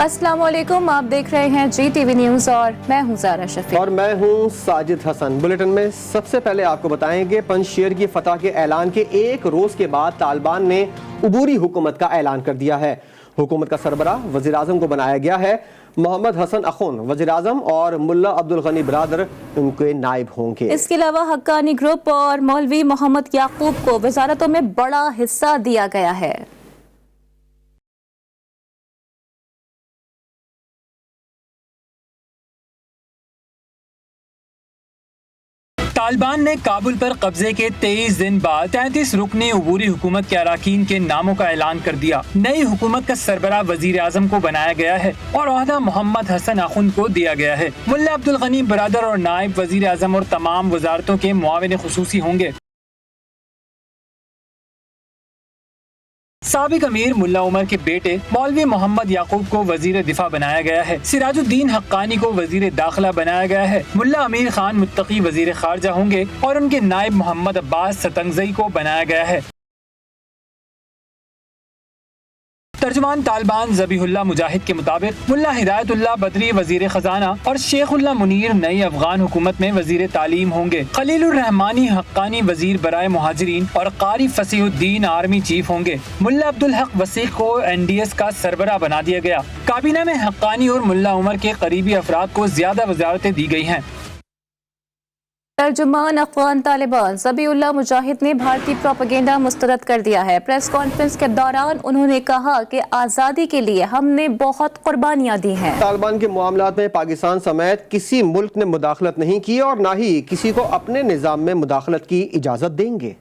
अस्सलाम वालेकुम, आप देख रहे हैं GTV न्यूज़ और मैं हूं ज़ारा शफी और मैं हूं साजिद हसन। बुलेटिन में सबसे पहले आपको बताएंगे पंजशेर की फतह के ऐलान के एक रोज के बाद तालिबान ने उबूरी हुकूमत का ऐलान कर दिया है। हुकूमत का सरबराह वज़ीर आज़म को बनाया गया है। मोहम्मद हसन अखुन वज़ीर आज़म और मुल्ला अब्दुल गनी बरादर उनके नायब होंगे। इसके अलावा हक्कानी ग्रुप और मौलवी मोहम्मद याकूब को वजारतों में बड़ा हिस्सा दिया गया है। तालिबान ने काबुल पर कब्जे के 23 दिन बाद 33 रुकनी उबूरी हुकूमत के अराकीन के नामों का ऐलान कर दिया। नई हुकूमत का सरबराह वजीर आजम को बनाया गया है और ओहदा मोहम्मद हसन अखुन को दिया गया है। मुल्ला अब्दुल गनी बरादर और नायब वजीर आजम और तमाम वजारतों के मुआविन खुसूसी होंगे। साबिक अमीर मुल्ला उमर के बेटे मौलवी मोहम्मद याकूब को वजीर दिफा बनाया गया है। सिराजुद्दीन हक्कानी को वजीर दाखिला बनाया गया है। मुल्ला अमीर खान मुत्तकी वजीर खारजा होंगे और उनके नायब मोहम्मद अब्बास सतंगजई को बनाया गया है। तर्जुमान तालिबान ज़बीहुल्लाह मुजाहिद के मुताबिक मुल्ला हिदायतुल्लाह बदरी वजीर खजाना और शेखुल्लाह मुनीर नई अफगान हुकूमत में वजीर तालीम होंगे। खलीलुर रहमानी हक्कानी वजीर बराए मुहाजिरीन और कारी फसीहुद्दीन आर्मी चीफ होंगे। मुल्ला अब्दुल हक वसीक को NDS का सरबराह बना दिया गया। काबीना में हक्कानी और मुल्ला उमर के करीबी अफराद को ज्यादा वजारतें दी गई हैं। तर्जुमान अफगान तालिबान ज़बीहुल्लाह मुजाहिद ने भारतीय प्रोपेगेंडा मुस्तरद कर दिया है। प्रेस कॉन्फ्रेंस के दौरान उन्होंने कहा कि आज़ादी के लिए हमने बहुत कुर्बानियां दी हैं। तालिबान के मामलात में पाकिस्तान समेत किसी मुल्क ने मुदाखलत नहीं की और ना ही किसी को अपने निज़ाम में मुदाखलत की इजाज़त देंगे।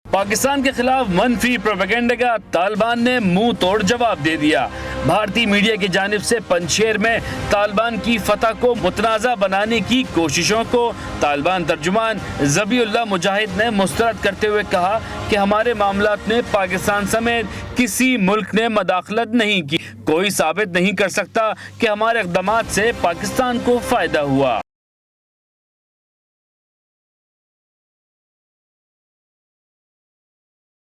पाकिस्तान के खिलाफ मनफी प्रोपेगेंडा का तालिबान ने मुंह तोड़ जवाब दे दिया। भारतीय मीडिया की जानिब से पंजशेर में तालिबान की फतह को मुतनाज़ा बनाने की कोशिशों को तालिबान तर्जुमान ज़बीहुल्लाह मुजाहिद ने मुस्तरद करते हुए कहा कि हमारे मामलात में पाकिस्तान समेत किसी मुल्क ने मदाखलत नहीं की। कोई साबित नहीं कर सकता कि हमारे इक़दामात से पाकिस्तान को फ़ायदा हुआ।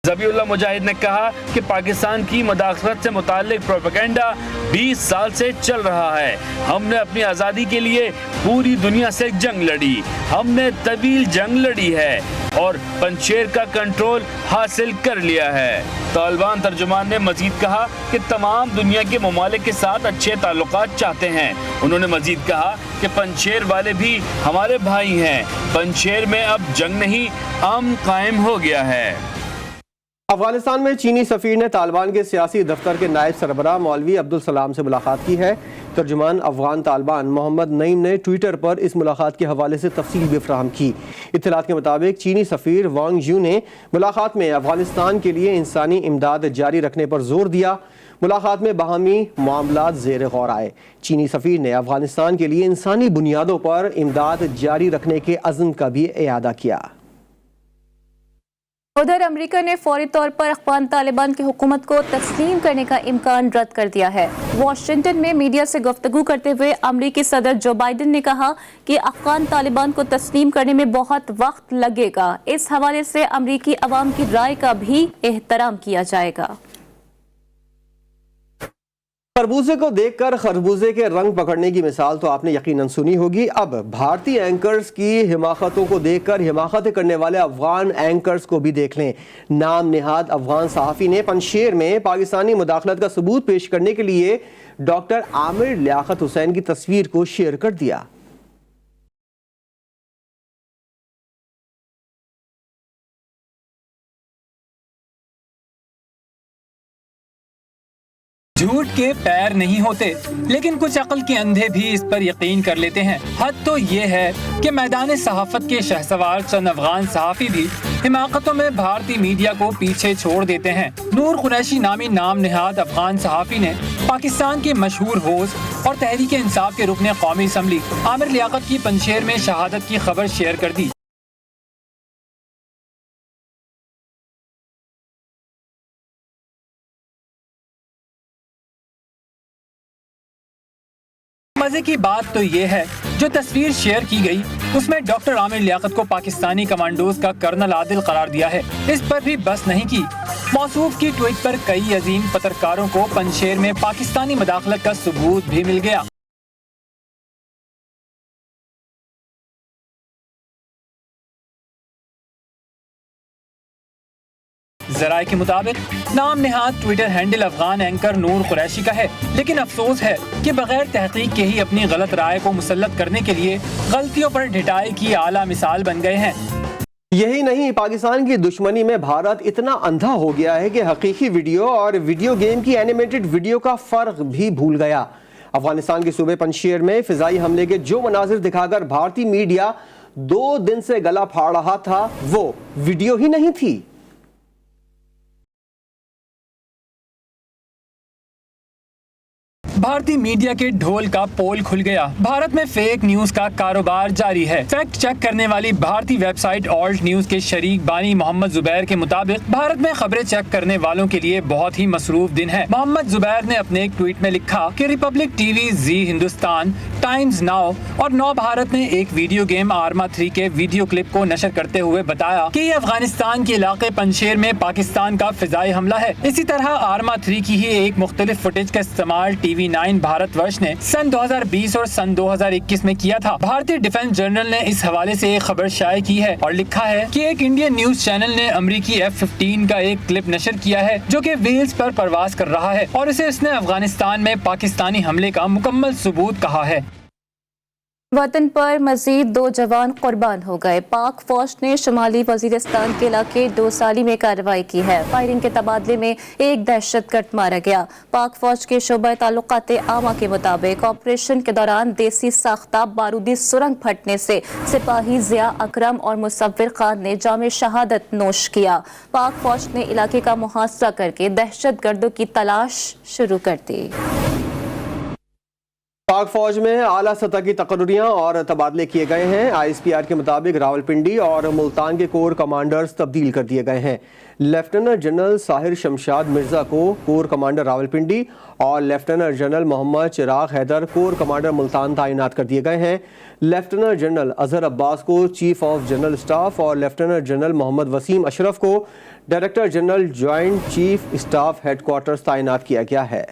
ज़बीहुल्लाह मुजाहिद ने कहा कि पाकिस्तान की मुदाखलत से मुताल्लिक प्रोपेगेंडा 20 साल से चल रहा है। हमने अपनी आज़ादी के लिए पूरी दुनिया से जंग लड़ी, हमने तवील जंग लड़ी है और पंजशेर का कंट्रोल हासिल कर लिया है। तालिबान तर्जुमान ने मजीद कहा कि तमाम दुनिया के ममालिक के साथ अच्छे ताल्लुकात चाहते हैं। उन्होंने मजीद कहा कि पंजशेर वाले भी हमारे भाई हैं। पंजशेर में अब जंग नहीं, अमन कायम हो गया है। अफगानिस्तान में चीनी सफ़ीर ने तालिबान के सियासी दफ्तर के नायब सरबराह मौलवी अब्दुल सलाम से मुलाकात की है। तर्जुमान अफगान तालिबान मोहम्मद नईम ने ट्विटर पर इस मुलाकात के हवाले से तफसील भी फराहम की। इत्तलात के मुताबिक चीनी सफ़ीर वांग यू ने मुलाकात में अफगानिस्तान के लिए इंसानी इमदाद जारी रखने पर जोर दिया। मुलाकात में बाहमी मामलात ज़ेर गौर आए। चीनी सफ़ीर ने अफगानिस्तान के लिए इंसानी बुनियादों पर इमदाद जारी रखने के अज़्म का भी इयादा किया। उधर अमेरिका ने फौरी तौर पर अफगान तालिबान की हुकूमत को तस्लीम करने का इम्कान रद्द कर दिया है। वाशिंगटन में मीडिया से गुफ्तगू करते हुए अमेरिकी सदर जो बाइडेन ने कहा कि अफगान तालिबान को तस्लीम करने में बहुत वक्त लगेगा। इस हवाले से अमेरिकी अवाम की राय का भी एहतराम किया जाएगा। खरबूजे को देखकर खरबूजे के रंग पकड़ने की मिसाल तो आपने यकीनन सुनी होगी। अब भारतीय एंकर्स की हिमाकतों को देखकर हिमाकत करने वाले अफगान एंकर्स को भी देख लें। नाम निहाद अफगान सहाफ़ी ने पंजशेर में पाकिस्तानी मुदाखलत का सबूत पेश करने के लिए डॉक्टर आमिर लियाकत हुसैन की तस्वीर को शेयर कर दिया। झूठ के पैर नहीं होते, लेकिन कुछ अक्ल के अंधे भी इस पर यकीन कर लेते हैं। हद तो ये है कि मैदान सहाफत के शहसवार चंद अफगान सहाफ़ी भी हिमाकतों में भारतीय मीडिया को पीछे छोड़ देते हैं। नूर कुरैशी नामी नाम निहाद अफगान सहाफ़ी ने पाकिस्तान के मशहूर होस्ट और तहरीक इंसाफ के रुकने कौमी असम्बली आमिर लियाकत की पंजशेर में शहादत की खबर शेयर कर दी। मजे की बात तो ये है, जो तस्वीर शेयर की गई उसमें डॉक्टर आमिर लियाकत को पाकिस्तानी कमांडोज का कर्नल आदिल करार दिया है। इस पर भी बस नहीं की, मौसूफ की ट्वीट पर कई अजीम पत्रकारों को पंजशेर में पाकिस्तानी मदाखलत का सबूत भी मिल गया। जराये के मुताबिक नाम नेहाद Twitter handle Afghan anchor Noor Qureshi का है, लेकिन अफसोस है कि बगैर तहकीक के ही अपनी गलत राय को मुसल्लत करने के लिए गलतियों पर ढिठाई की आला मिसाल बन गए हैं। यही नहीं, पाकिस्तान की दुश्मनी में भारत इतना अंधा हो गया है कि हकीकी वीडियो और वीडियो गेम की एनिमेटेड वीडियो का फर्क भी भूल गया। अफगानिस्तान के सूबे पंजशेर में फिजाई हमले के जो मनाजिर दिखाकर भारतीय मीडिया 2 दिन से गला फाड़ रहा था, वो वीडियो ही नहीं थी। भारतीय मीडिया के ढोल का पोल खुल गया। भारत में फेक न्यूज का कारोबार जारी है। फैक्ट चेक करने वाली भारतीय वेबसाइट ऑल्ट न्यूज के शरीक बानी मोहम्मद जुबैर के मुताबिक भारत में खबरें चेक करने वालों के लिए बहुत ही मसरूफ दिन है। मोहम्मद जुबैर ने अपने एक ट्वीट में लिखा कि रिपब्लिक टीवी, जी हिंदुस्तान, टाइम्स नाउ और नौ भारत ने एक वीडियो गेम आर्मा 3 के वीडियो क्लिप को नशर करते हुए बताया कि ये अफगानिस्तान के इलाके पंजशेर में पाकिस्तान का फिजाई हमला है। इसी तरह आर्मा 3 की ही एक मुख्तलिफ फुटेज का इस्तेमाल TV9 भारतवर्ष ने सन 2020 और सन 2021 में किया था। भारतीय डिफेंस जर्नल ने इस हवाले से एक खबर शाये की है और लिखा है कि एक इंडियन न्यूज चैनल ने अमरीकी F-15 का एक क्लिप नशर किया है जो कि व्हील्स पर परवाज कर रहा है और इसे इसने अफगानिस्तान में पाकिस्तानी हमले का मुकम्मल सबूत कहा है। वतन पर मजीद 2 जवान कुर्बान हो गए। पाक फौज ने शुमाली वजीरिस्तान के इलाके डोसाली में कार्रवाई की है। फायरिंग के तबादले में एक दहशतगर्द मारा गया। पाक फौज के शोबा ताल्लुकात आमा के मुताबिक ऑपरेशन के दौरान देसी साख्ता बारूदी सुरंग फटने से सिपाही जिया अकरम और मुसव्विर खान ने जामे शहादत नोश किया। पाक फौज ने इलाके का मुहासरा करके दहशतगर्दों की तलाश शुरू कर दी। पाक फौज में आला सतह की तकर्रियां और तबादले किए गए हैं। ISPR के मुताबिक रावलपिंडी और मुल्तान के कोर कमांडर्स तब्दील कर दिए गए हैं। लेफ्टिनेंट जनरल साहिर शमशाद मिर्जा को कोर कमांडर रावलपिंडी और लेफ्टिनेंट जनरल मोहम्मद चिराग हैदर कोर कमांडर मुल्तान तैनात कर दिए गए हैं। लेफ्टिनेंट जनरल अजहर अब्बास को चीफ ऑफ जनरल स्टाफ और लेफ्टिनेंट जनरल मोहम्मद वसीम अशरफ को director general joint chief staff headquarters तैनात किया गया है।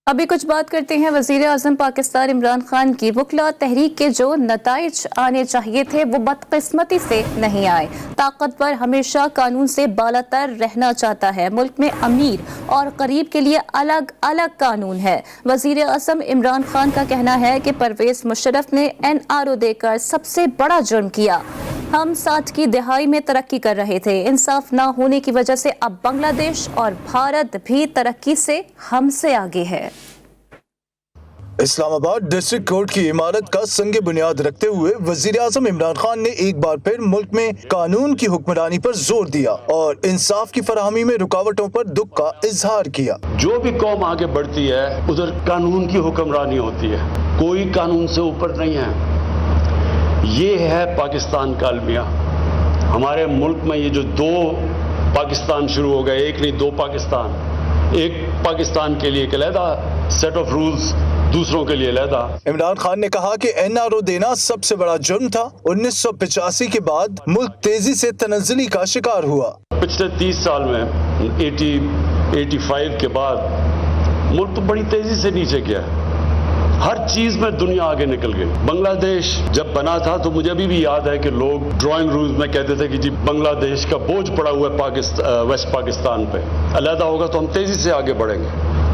अभी कुछ बात करते हैं वजीर आजम पाकिस्तान इमरान खान की। वकला तहरीक के जो नताइज आने चाहिए थे वो बदकिस्मती से नहीं आए। ताकतवर हमेशा कानून से बालातर रहना चाहता है। मुल्क में अमीर और गरीब के लिए अलग अलग कानून है। वजीर आजम इमरान खान का कहना है कि परवेज मुशर्रफ ने NRO देकर सबसे बड़ा जुर्म किया। हम 60 की दिहाई में तरक्की कर रहे थे। इंसाफ ना होने की वजह से अब बांग्लादेश और भारत भी तरक्की से हमसे आगे है। इस्लामाबाद डिस्ट्रिक्ट कोर्ट की इमारत का संग बुनियाद रखते हुए वजीर आजम इमरान खान ने एक बार फिर मुल्क में कानून की हुक्मरानी पर जोर दिया और इंसाफ की फराहमी में रुकावटों पर दुख का इजहार किया। जो भी कौम आगे बढ़ती है उधर कानून की हुक्मरानी होती है, कोई कानून से ऊपर नहीं है। ये है पाकिस्तान का अलमिया। हमारे मुल्क में ये जो 2 पाकिस्तान शुरू हो गए, एक नहीं 2 पाकिस्तान, एक पाकिस्तान के लिए एक अलहदा सेट ऑफ रूल्स, दूसरों के लिए अलहदा। इमरान खान ने कहा कि NRO देना सबसे बड़ा जुर्म था। 1985 के बाद मुल्क तेजी से तनज़्ज़ुली का शिकार हुआ। पिछले 30 साल में 85 के बाद मुल्क तो बड़ी तेजी से नीचे गया। हर चीज में दुनिया आगे निकल गई। बांग्लादेश जब बना था तो मुझे अभी भी याद है कि लोग ड्राइंग रूम्स में कहते थे कि जी बांग्लादेश का बोझ पड़ा हुआ है वेस्ट पाकिस्तान पे, अलहदा होगा तो हम तेजी से आगे बढ़ेंगे।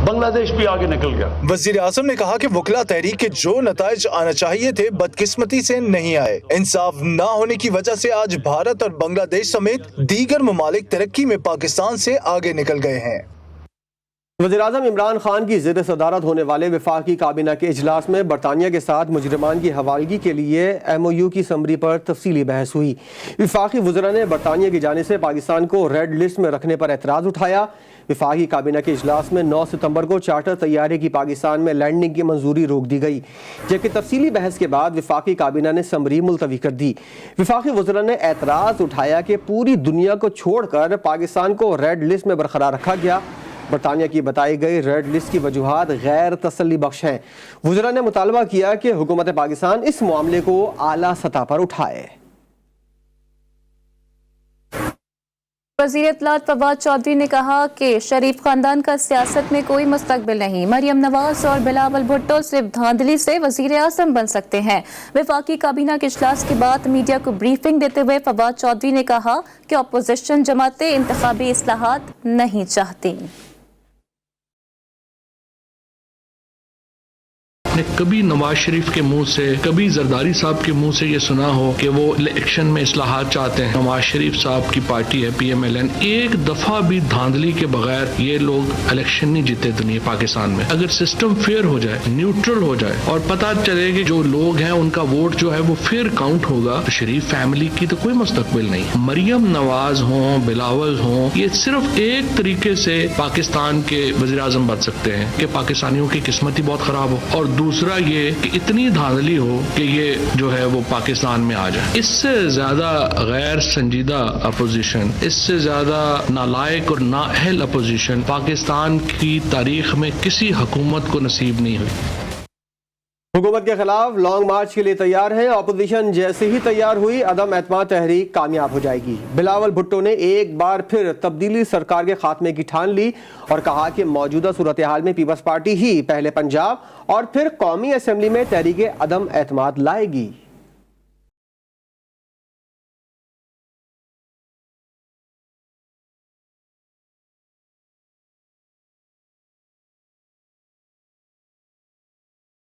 बांग्लादेश भी आगे निकल गया। वजीर आजम ने कहा कि वकला तहरीक के जो नताइज आना चाहिए थे बदकिस्मती से नहीं आए। इंसाफ न होने की वजह से आज भारत और बांग्लादेश समेत दीगर ममालिक तरक्की में पाकिस्तान से आगे निकल गए हैं। वज़ीर-ए-आज़म इमरान खान की ज़ेर सदारत होने वाले वफाकी काबीना के इजलास में बरतानिया के साथ मुजरिमान की हवालगी के लिए MOU की समरी पर तफसीली बहस हुई। वफाकी वज़रा ने बरतानिया की जानिब से पाकिस्तान को रेड लिस्ट में रखने पर एतराज़ उठाया। वफाकी काबीना के इजलास में 9 सितंबर को चार्टर तैयारे की पाकिस्तान में लैंडिंग की मंजूरी रोक दी गई, जबकि तफसीली बहस के बाद वफाकी काबीना ने समरी मुलतवी कर दी। वफाकी वज़रा ने एतराज़ उठाया कि पूरी दुनिया को छोड़ कर पाकिस्तान को रेड लिस्ट में बरकरार रखा गया। बरतानिया की बताई गई रेड लिस्ट की वजूहात गैर तसल्ली बख्श हैं। वज़रा ने मुतालबा किया कि हुकूमत पाकिस्तान इस मामले को आला सतह पर उठाए। वज़ीर इत्तलात फवाद चौधरी ने कहा कि शरीफ खानदान का सियासत में कोई मुस्तकबिल नहीं। मरियम नवाज और बिलावल भुट्टो सिर्फ धांधली से वज़ीर आज़म बन सकते हैं। वफाकी काबीना के इजलास के बाद मीडिया को ब्रीफिंग देते हुए फवाद चौधरी ने कहा कि अपोजिशन जमातें इंतखाबी इस्लाहात नहीं चाहती। ने कभी नवाज शरीफ के मुंह से, कभी जरदारी साहब के मुंह से ये सुना हो कि वो इलेक्शन में इस्लाहात चाहते हैं। नवाज शरीफ साहब की पार्टी है PMLN, एक दफा भी धांधली के बगैर ये लोग इलेक्शन नहीं जीते दुनिया पाकिस्तान में। अगर सिस्टम फेयर हो जाए, न्यूट्रल हो जाए और पता चले कि जो लोग हैं उनका वोट जो है वो फेयर काउंट होगा, तो शरीफ फैमिली की तो कोई मुस्तकबिल नहीं। मरियम नवाज हों, बिलावल हों, ये सिर्फ एक तरीके से पाकिस्तान के वज़ीर आज़म बन सकते हैं कि पाकिस्तानियों की किस्मत ही बहुत खराब हो, और दूसरा ये कि इतनी धांधली हो कि ये जो है वो पाकिस्तान में आ जाए। इससे ज्यादा गैर संजीदा अपोजिशन, इससे ज्यादा नालायक और नाअहल अपोजिशन पाकिस्तान की तारीख में किसी हुकूमत को नसीब नहीं हुई। हुकूमत के खिलाफ लॉन्ग मार्च के लिए तैयार हैं। अपोजिशन जैसे ही तैयार हुई, अदम एतमाद तहरीक कामयाब हो जाएगी। बिलावल भुट्टो ने एक बार फिर तब्दीली सरकार के खात्मे की ठान ली और कहा कि मौजूदा सूरत हाल में पीपल्स पार्टी ही पहले पंजाब और फिर कौमी असम्बली में तहरीक अदम एतमाद लाएगी।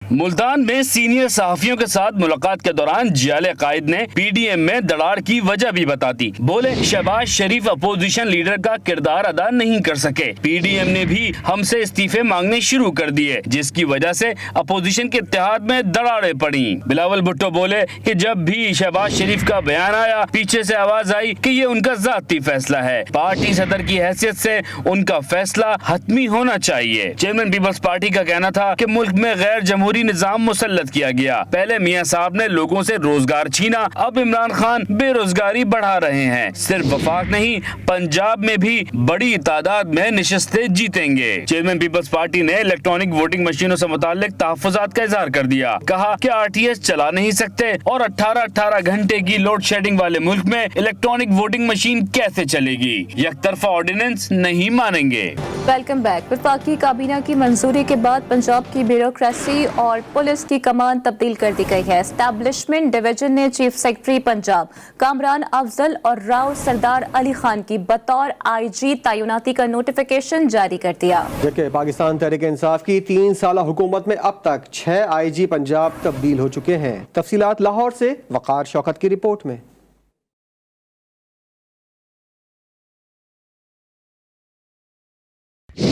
मुल्तान में सीनियर सहाफियों के साथ मुलाकात के दौरान जियाले कायद ने PDM में दरार की वजह भी बता दी। बोले, शहबाज शरीफ अपोजिशन लीडर का किरदार अदा नहीं कर सके। PDM ने भी हमसे इस्तीफे मांगने शुरू कर दिए, जिसकी वजह से अपोजिशन के इत्तेहाद में दरारें पड़ी। बिलावल भुट्टो बोले कि जब भी शहबाज शरीफ का बयान आया, पीछे से आवाज आई कि ये उनका जाती फैसला है। पार्टी सदर की हैसियत से उनका फैसला हतमी होना चाहिए। चेयरमैन पीपल्स पार्टी का कहना था कि मुल्क में गैर जमहूरी निजाम मुसल्लत किया गया। पहले मियां साहब ने लोगों से रोजगार छीना, अब इमरान खान बेरोजगारी बढ़ा रहे हैं। सिर्फ वफाक नहीं, पंजाब में भी बड़ी तादाद में निशस्तें जीतेंगे। चेयरमैन पीपल्स पार्टी ने इलेक्ट्रॉनिक वोटिंग मशीनों से मुताल्लिक तहफ्फुज़ात का इजहार कर दिया। कहा कि RTS चला नहीं सकते और 18-18 घंटे की लोड शेडिंग वाले मुल्क में इलेक्ट्रॉनिक वोटिंग मशीन कैसे चलेगी। यकतरफा ऑर्डिनेंस नहीं मानेंगे। Welcome back. वफाकी काबीना की मंजूरी के बाद पंजाब की ब्यूरोक्रेसी और पुलिस की कमान तब्दील कर दी गई है। एस्टैब्लिशमेंट डिवीजन ने चीफ सेक्रेटरी पंजाब कामरान अफजल और राव सरदार अली खान की बतौर IG तैनाती का नोटिफिकेशन जारी कर दिया। जबकि पाकिस्तान तहरीक इंसाफ की 3 साल हुकूमत में अब तक 6 IG पंजाब तब्दील हो चुके हैं। तफसीलात लाहौर से वकार शौकत की रिपोर्ट में।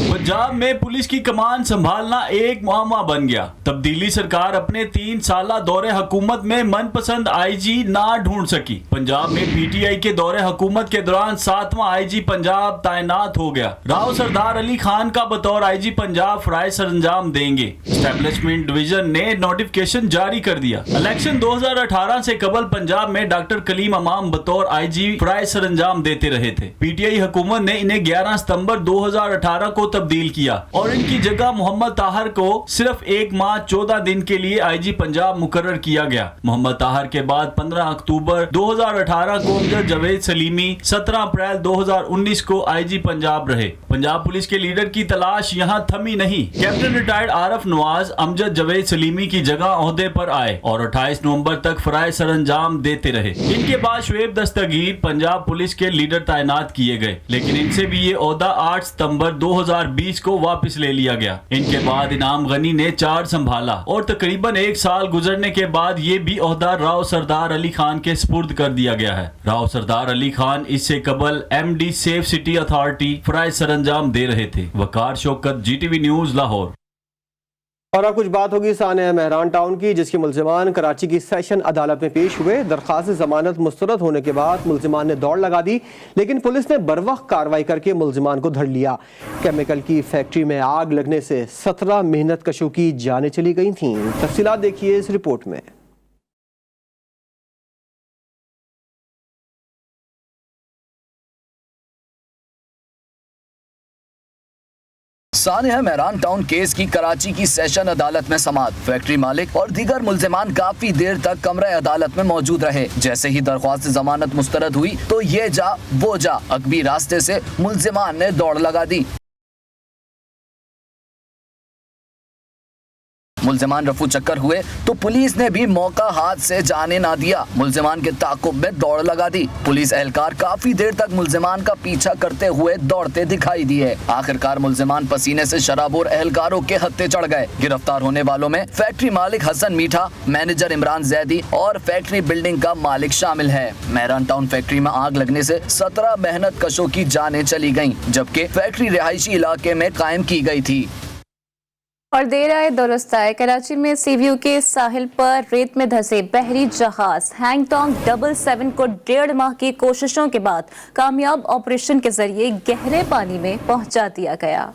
पंजाब में पुलिस की कमान संभालना एक मुआमा बन गया। तब्दीली सरकार अपने 3 साला दौरे हुकूमत में मनपसंद IG ना ढूंढ सकी। पंजाब में PTI के दौरे हुकूमत के दौरान 7वां IG पंजाब तैनात हो गया। राव सरदार अली खान का बतौर IG पंजाब फराइज सरंजाम देंगे। एस्टैब्लिशमेंट डिवीजन ने नोटिफिकेशन जारी कर दिया। इलेक्शन 2018 से कबल पंजाब में डॉक्टर कलीम अमाम बतौर IG फराइज सरंजाम देते रहे थे। PTI हुकूमत ने इन्हें 11 सितंबर 2018 को तब्दील किया और इनकी जगह मोहम्मद ताहर को सिर्फ 1 माह 14 दिन के लिए IG पंजाब मुकर्रर किया गया। मोहम्मद ताहर के बाद 15 अक्टूबर 2018 को अमजद जावेद सलीमी, 17 अप्रैल 2019 को IG पंजाब रहे। पंजाब पुलिस के लीडर की तलाश यहाँ थमी नहीं। कैप्टन रिटायर्ड आरफ नवाज अमजद जावेद सलीमी की जगह ओहदे पर आए और 28 नवंबर तक फराइज सरंजाम देते रहे। इनके बाद शुएब दस्तगीर पंजाब पुलिस के लीडर तैनात किए गए, लेकिन इनसे भी ये ओहदा 8 सितंबर 2020 को वापस ले लिया गया। इनके बाद इनाम गनी ने चार्ज संभाला और तकरीबन 1 साल गुजरने के बाद ये भी ओहदा राव सरदार अली खान के स्पुर्द कर दिया गया है। राव सरदार अली खान इससे कबल MD सेफ सिटी अथॉरिटी फराइज सरंजाम दे रहे थे। वकार शौकत, GTV न्यूज, लाहौर। और अब कुछ बात होगी सानिया मेहरान टाउन की, जिसके मुल्जिमान कराची की सेशन अदालत में पेश हुए। दरख्वास्त जमानत मुस्तरद होने के बाद मुल्जिमान ने दौड़ लगा दी, लेकिन पुलिस ने बरवक्त कार्रवाई करके मुल्जिमान को धर लिया। केमिकल की फैक्ट्री में आग लगने से 17 मेहनत कशों की जानें चली गई थीं। तफसीलात देखिए इस रिपोर्ट में। सानिया मेहरान टाउन केस की कराची की सेशन अदालत में समाअत। फैक्ट्री मालिक और दीगर मुल्जिमान काफी देर तक कमरे अदालत में मौजूद रहे। जैसे ही दरख्वास्त जमानत मुस्तरद हुई तो ये जा वो जा अकबी रास्ते से मुल्जिमान ने दौड़ लगा दी। मुल्जिमान रफू चक्कर हुए तो पुलिस ने भी मौका हाथ से जाने ना दिया। मुल्जिमान के ताक़ुब में दौड़ लगा दी। पुलिस एहलकार काफी देर तक मुल्जिमान का पीछा करते हुए दौड़ते दिखाई दिए। आखिरकार मुल्जिमान पसीने से शराबोर एहलकारों के हत्थे चढ़ गए। गिरफ्तार होने वालों में फैक्ट्री मालिक हसन मीठा, मैनेजर इमरान जैदी और फैक्ट्री बिल्डिंग का मालिक शामिल है। मेहरान टाउन फैक्ट्री में आग लगने से 17 मेहनत कशों की जानें चली गयी, जबकि फैक्ट्री रिहायशी इलाके में कायम की गयी थी। और देर आए दुरुस्त आए, कराची में सीव्यू के साहिल पर रेत में धंसे बहरी जहाज हैंगटोंग 777 को 1.5 माह की कोशिशों के बाद कामयाब ऑपरेशन के जरिए गहरे पानी में पहुंचा दिया गया।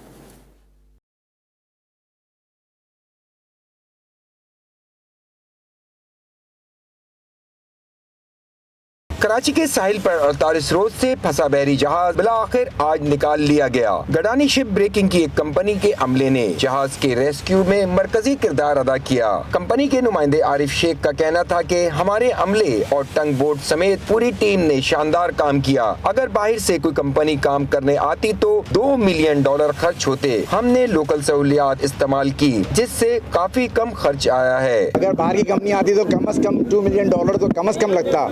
कराची के साहिल पर 48 रोज से फंसा बहरी जहाज बिलाखिर आज निकाल लिया गया। गडानी शिप ब्रेकिंग की एक कंपनी के अमले ने जहाज के रेस्क्यू में मरकजी किरदार अदा किया। कंपनी के नुमाइंदे आरिफ शेख का कहना था कि हमारे अमले और टंग बोट समेत पूरी टीम ने शानदार काम किया। अगर बाहर से कोई कंपनी काम करने आती तो $2 मिलियन खर्च होते। हमने लोकल सहूलियात इस्तेमाल की जिससे काफी कम खर्च आया है। अगर बाहर की कंपनी आती तो कम से कम $2 मिलियन तो कम से कम लगता।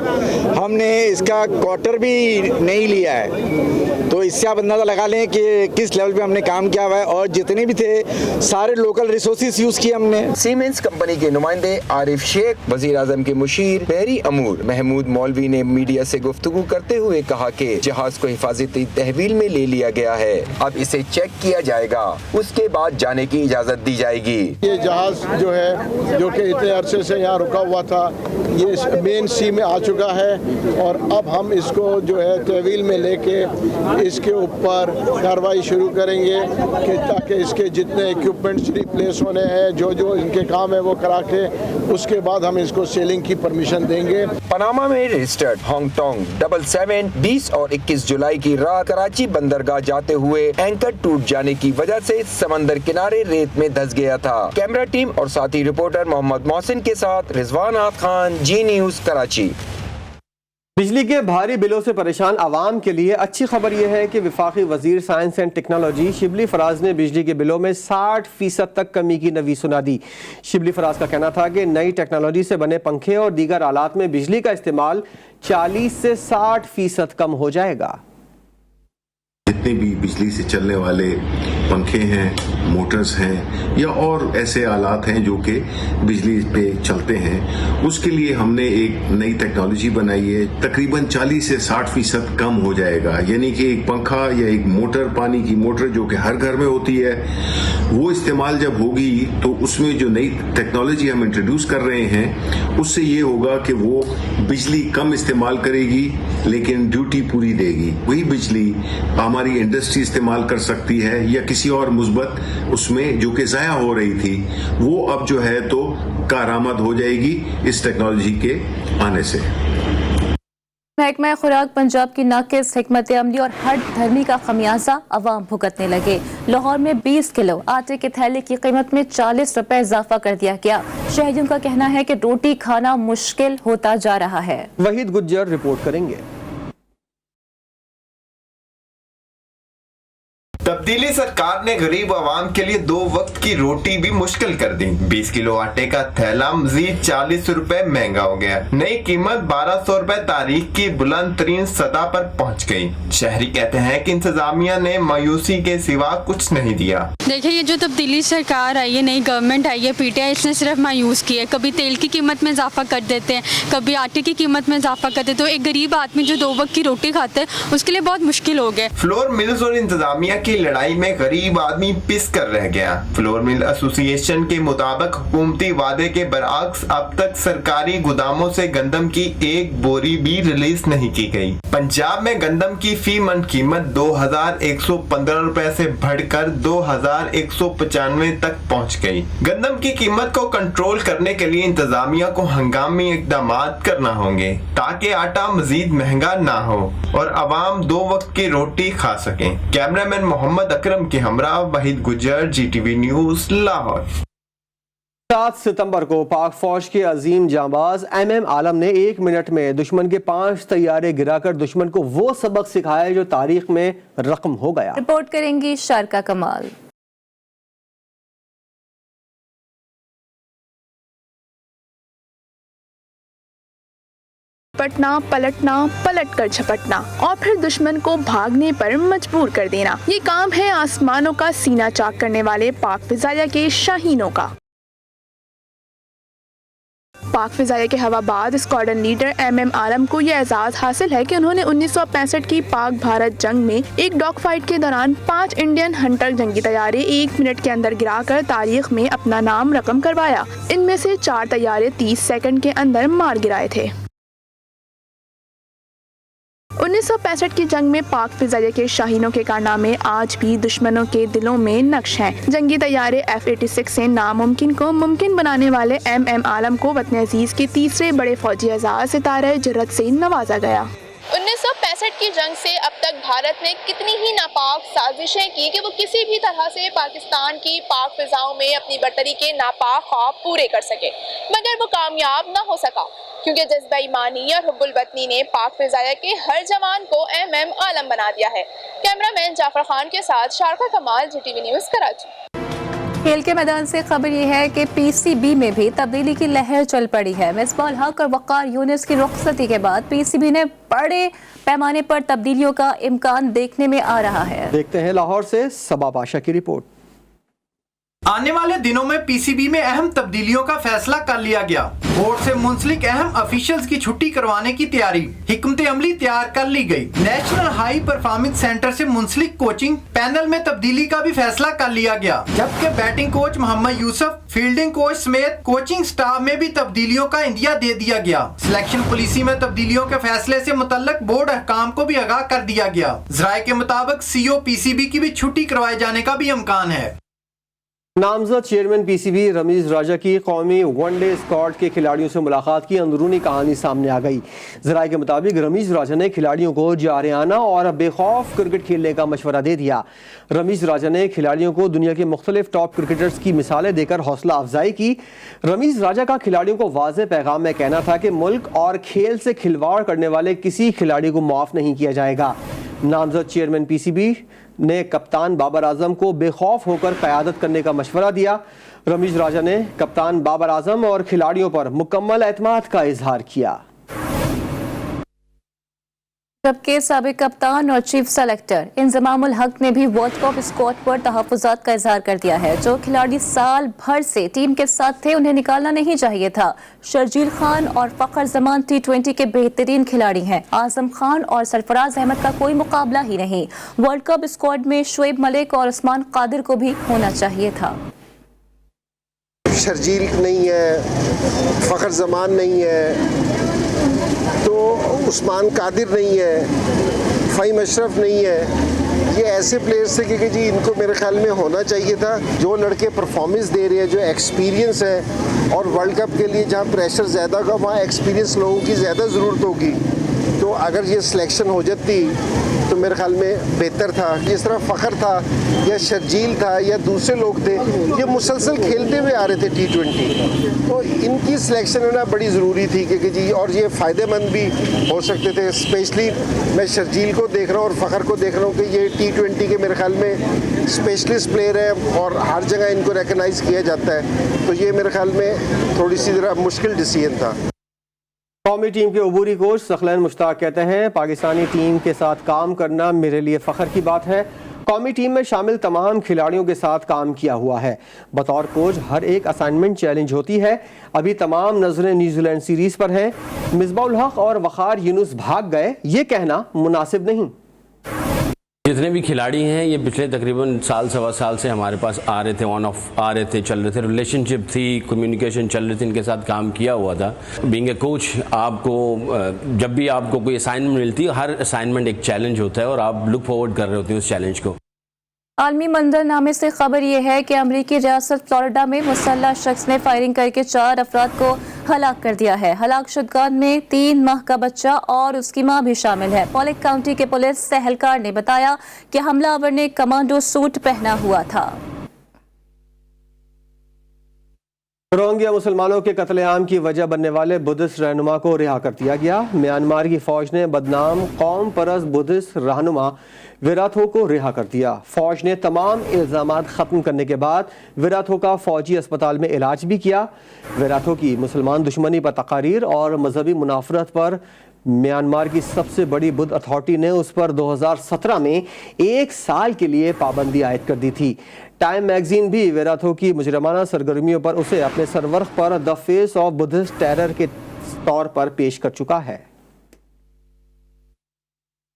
हमने इसका क्वार्टर भी नहीं लिया है, तो इससे आप अंदाजा लगा लें कि किस लेवल पे हमने काम किया हुआ है। और जितने भी थे सारे लोकल रिसोर्सेज यूज किए हमने। सीमेंस कंपनी के नुमाइंदे आरिफ शेख, वजीर आजम के मुशीर बहरी अमूर महमूद मौलवी ने मीडिया से गुफ्तगू करते हुए कहा कि जहाज को हिफाजती तहवील में ले लिया गया है। अब इसे चेक किया जाएगा, उसके बाद जाने की इजाजत दी जाएगी। ये जहाज जो है, जो कि इतने अरसे से यहाँ रुका हुआ था, ये मेन सी में आ चुका है और अब हम इसको जो है तहवील में लेके इसके ऊपर कार्रवाई शुरू करेंगे कि ताकि इसके जितने इक्विपमेंट्स रिप्लेस होने हैं, जो जो इनके काम है वो करा के उसके बाद हम इसको सेलिंग की परमिशन देंगे। पनामा में रजिस्टर्ड हैंगटोंग 777 20 और 21 जुलाई की रात कराची बंदरगाह जाते हुए एंकर टूट जाने की वजह से समंदर किनारे रेत में धंस गया था। कैमरा टीम और साथी रिपोर्टर मोहम्मद मोहसिन के साथ रिजवान खान, जी न्यूज कराची। बिजली के भारी बिलों से परेशान आवाम के लिए अच्छी खबर यह है कि वफाकी वजीर science and technology Shibli Faraz ने बिजली के बिलों में 60% तक कमी की नवी सुना दी। शिबली फराज का कहना था कि नई टेक्नोलॉजी से बने पंखे और दीगर आलात में बिजली का इस्तेमाल 40 से 60% कम हो जाएगा। जितने भी बिजली से चलने वाले पंखे हैं, मोटर्स हैं या और ऐसे आलात हैं जो कि बिजली पे चलते हैं, उसके लिए हमने एक नई टेक्नोलॉजी बनाई है। तकरीबन 40 से 60% कम हो जाएगा। यानी कि एक पंखा या एक मोटर, पानी की मोटर जो कि हर घर में होती है, वो इस्तेमाल जब होगी तो उसमें जो नई टेक्नोलॉजी हम इंट्रोड्यूस कर रहे हैं उससे ये होगा कि वो बिजली कम इस्तेमाल करेगी लेकिन ड्यूटी पूरी देगी। वही बिजली हमारी इंडस्ट्री इस्तेमाल कर सकती है या किसी और मुस्बत उसमें जो कि ज़ाया हो रही थी, वो अब जो है तो कारआमद हो जाएगी इस टेक्नोलॉजी के आने से। महकमा खुराक पंजाब की नाकिस हिकमत अमली और हर धर्मी का खमियाजा अवाम भुगतने लगे। लाहौर में 20 किलो आटे के थैले की कीमत में 40 रुपए इजाफा कर दिया गया। शहरियों का कहना है कि रोटी खाना मुश्किल होता जा रहा है। वहीद गुज्जर रिपोर्ट करेंगे। तब्दीली सरकार ने गरीब आवाम के लिए 2 वक्त की रोटी भी मुश्किल कर दी। 20 किलो आटे का थैला मजीद 40 रुपए महंगा हो गया। नई कीमत 1200 रुपए तारीख की बुलंद तरीन सतह पर पहुंच गई। शहरी कहते हैं कि इंतजामिया ने मायूसी के सिवा कुछ नहीं दिया। देखिए, ये जो तब्दीली सरकार आई है, नई गवर्नमेंट आई है, पीटीआई, इसने सिर्फ मायूस की है। कभी तेल की कीमत में इजाफा कर देते हैं, कभी आटे की कीमत में इजाफा कर देते हैं। तो एक गरीब आदमी जो 2 वक्त की रोटी खाता है उसके लिए बहुत मुश्किल हो गया। फ्लोर मिल्स और इंतजामिया की लड़ाई में गरीब आदमी पिस कर रह गया। फ्लोर मिल एसोसिएशन के मुताबिक हुकूमती वादे के बरअक्स अब तक सरकारी गोदामों से गंदम की एक बोरी भी रिलीज नहीं की गई। पंजाब में गंदम की फी मन कीमत 2115 रुपए से बढ़कर 2195 तक पहुंच गई। गंदम की कीमत को कंट्रोल करने के लिए इंतजामिया को हंगामी इकदाम करना होंगे ताकि आटा मजीद महंगा ना हो और अवाम 2 वक्त की रोटी खा सके। कैमरामैन मोहम्मद मोहम्मद अकरम के हमरा वहीद गुजर, GTV न्यूज, लाहौर। 7 सितंबर को पाक फौज के अजीम जांबाज MM आलम ने 1 मिनट में दुश्मन के 5 तैयारे गिराकर दुश्मन को वो सबक सिखाया जो तारीख में रकम हो गया। रिपोर्ट करेंगी शारका कमाल। पटना, पलटना, पलट कर झपटना और फिर दुश्मन को भागने पर मजबूर कर देना, ये काम है आसमानों का सीना चाक करने वाले पाक फिजाया के शाहीनों का। पाक फिजाया के हवाबाज स्क्वाड्रन लीडर MM आलम को यह एजाज हासिल है कि उन्होंने 1965 की पाक भारत जंग में एक डॉग फाइट के दौरान 5 इंडियन हंटर जंगी तैयारे 1 मिनट के अंदर गिराकर तारीख में अपना नाम रकम करवाया। इनमें से 4 तैयारे 30 सेकंड के अंदर मार गिराए थे। 1965 की जंग में पाक फिजाया के शाहीनों के कारनामे आज भी दुश्मनों के दिलों में नक्श हैं। जंगी तैयारे F-86 से नामुमकिन को मुमकिन बनाने वाले MM आलम को वतन अजीज के तीसरे बड़े फौजी एजाज सितारे जुर्रत से नवाजा गया। 1965 की जंग से अब तक भारत ने कितनी ही नापाक साजिशें की कि वो किसी भी तरह से पाकिस्तान की पाक फिजाओं में अपनी बर्तरी के नापाक ख्वाब पूरे कर सके, मगर वो कामयाब न हो सका क्योंकि जज्बा ईमानी और हुब्बुल वतनी ने पाक फिजाया के हर जवान को MM आलम बना दिया है। कैमरामैन जाफर खान के साथ शारका कमाल, GTV न्यूज, कराची। खेल के मैदान से खबर यह है कि PCB में भी तब्दीली की लहर चल पड़ी है। मिसबाह हक और वक़ार यूनिस की रुखसती के बाद PCB ने बड़े पैमाने पर तब्दीलियों का इम्कान देखने में आ रहा है। देखते हैं लाहौर से सबा पाशा की रिपोर्ट। आने वाले दिनों में PCB में अहम तब्दीलियों का फैसला कर लिया गया। बोर्ड से मुंसलिक अहम ऑफिशियल्स की छुट्टी करवाने की तैयारी, हिकमत अमली तैयार कर ली गई। नेशनल हाई परफॉर्मेंस सेंटर से मुंसलिक कोचिंग पैनल में तब्दीली का भी फैसला कर लिया गया, जबकि batting coach Mohammad Yusuf, fielding coach समेत कोचिंग स्टाफ में भी तब्दीलियों का इंदिया दे दिया गया। सिलेक्शन पॉलिसी में तब्दीलियों के फैसले से मुतल्लक बोर्ड अहकाम को भी आगाह कर दिया गया। जराये के मुताबिक CEO PCB की भी छुट्टी करवाए जाने का भी इम्कान है। नामजद चेयरमैन PCB रमीज राजा की कौमी वनडे स्क्वाड के खिलाड़ियों से मुलाकात की अंदरूनी कहानी सामने आ गई। जराये के मुताबिक रमीज राजा ने खिलाड़ियों को जारियाना और बेखौफ क्रिकेट खेलने का मशवरा दे दिया। रमीज राजा ने खिलाड़ियों को दुनिया के मुख्तलिफ टॉप क्रिकेटर्स की मिसालें देकर हौसला अफजाई की। रमीज राजा का खिलाड़ियों को वाज़ेह पैगाम में कहना था कि मुल्क और खेल से खिलवाड़ करने वाले किसी खिलाड़ी को माफ़ नहीं किया जाएगा। नामजद चेयरमैन PCB ने कप्तान बाबर आजम को बेखौफ होकर क़यादत करने का मशवरा दिया। रमीज राजा ने कप्तान बाबर आजम और खिलाड़ियों पर मुकम्मल एतमाद का इजहार किया। जबकि साबिक कप्तान और चीफ सेलेक्टर इंजमामुल हक ने भी वर्ल्ड कप स्क्वाड पर तहफ़्फ़ुज़ात का इजहार कर दिया है। जो खिलाड़ी साल भर से टीम के साथ थे उन्हें निकालना नहीं चाहिए था। शर्जील खान और फ़खर जमान T20 के बेहतरीन खिलाड़ी हैं। आजम खान और सरफराज अहमद का कोई मुकाबला ही नहीं। वर्ल्ड कप स्क्वाड में शुएब मलिक और उस्मान कादिर को भी होना चाहिए था। शर्जील नहीं है, फ़खर जमान नहीं है, तो उस्मान कादिर नहीं है, फ़हीम अशरफ नहीं है। ये ऐसे प्लेयर्स थे कि जी इनको मेरे ख्याल में होना चाहिए था। जो लड़के परफॉर्मेंस दे रहे हैं, जो एक्सपीरियंस है, और वर्ल्ड कप के लिए जहाँ प्रेशर ज़्यादा होगा वहाँ एक्सपीरियंस लोगों की ज़्यादा ज़रूरत होगी। तो अगर ये सिलेक्शन हो जाती तो मेरे ख्याल में बेहतर था। जिस तरह फ़खर था या शर्जील था या दूसरे लोग थे, ये मुसलसल खेलते हुए आ रहे थे T20, तो इनकी सिलेक्शन होना बड़ी ज़रूरी थी कि जी, और ये फ़ायदेमंद भी हो सकते थे। स्पेशली मैं शर्जील को देख रहा हूँ और फ़खर को देख रहा हूँ कि ये T20 के मेरे ख्याल में स्पेशलिस्ट प्लेयर है और हर जगह इनको रिकगनाइज़ किया जाता है। तो ये मेरे ख्याल में थोड़ी सी ज़रा मुश्किल डिसीजन था। कौमी टीम के अबूरी कोच सखलैन मुश्ताक कहते हैं, पाकिस्तानी टीम के साथ काम करना मेरे लिए फ़ख्र की बात है। कौमी टीम में शामिल तमाम खिलाड़ियों के साथ काम किया हुआ है। बतौर कोच हर एक असाइनमेंट चैलेंज होती है। अभी तमाम नजरें न्यूजीलैंड सीरीज पर हैं। मिसबाह हक और वक़ार यूनुस भाग गए, ये कहना मुनासिब नहीं। जितने भी खिलाड़ी हैं ये पिछले तकरीबन साल सवा साल से हमारे पास आ रहे थे, ऑन ऑफ आ रहे थे, चल रहे थे, रिलेशनशिप थी, कम्युनिकेशन चल रही थी, इनके साथ काम किया हुआ था। बीइंग ए कोच आपको जब भी आपको कोई असाइनमेंट मिलती है, हर असाइनमेंट एक चैलेंज होता है और आप लुक फॉरवर्ड कर रहे होते हैं उस चैलेंज को। आलमी मंजरनामे से खबर यह है कि अमरीकी रियासत फ्लोरिडा में मुसल्लह शख्स ने फायरिंग करके 4 अफराद को हलाक कर दिया है। हलाक शुदगान में 3 माह का बच्चा और उसकी मां भी शामिल है। पॉलिक काउंटी के पुलिस सहलकार ने बताया कि हमलावर ने कमांडो सूट पहना हुआ था। रोहिंग्या मुसलमानों के कत्लेआम की वजह बनने वाले बुद्धिस्ट रहनुमा को रिहा कर दिया गया। म्यांमार की फौज ने बदनाम कौम परस्त बुद्धिस्ट रहनुमा विराथो को रिहा कर दिया। फौज ने तमाम इल्जामात खत्म करने के बाद विराथो का फौजी अस्पताल में इलाज भी किया। विराथो की मुसलमान दुश्मनी पर तकारीर और मजहबी मुनाफरत पर म्यांमार की सबसे बड़ी बुद्ध अथॉरिटी ने उस पर 2017 में 1 साल के लिए पाबंदी आयद कर दी थी। टाइम मैगजीन भी विराथो की मुजरमाना सरगर्मियों पर उसे अपने सरवर्ख पर the face of Buddhist terror के तौर पर पेश कर चुका है।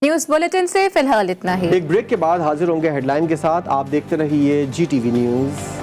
न्यूज़ बुलेटिन से फिलहाल इतना ही। एक ब्रेक के बाद हाजिर होंगे हेडलाइन के साथ। आप देखते रहिए GTV न्यूज़।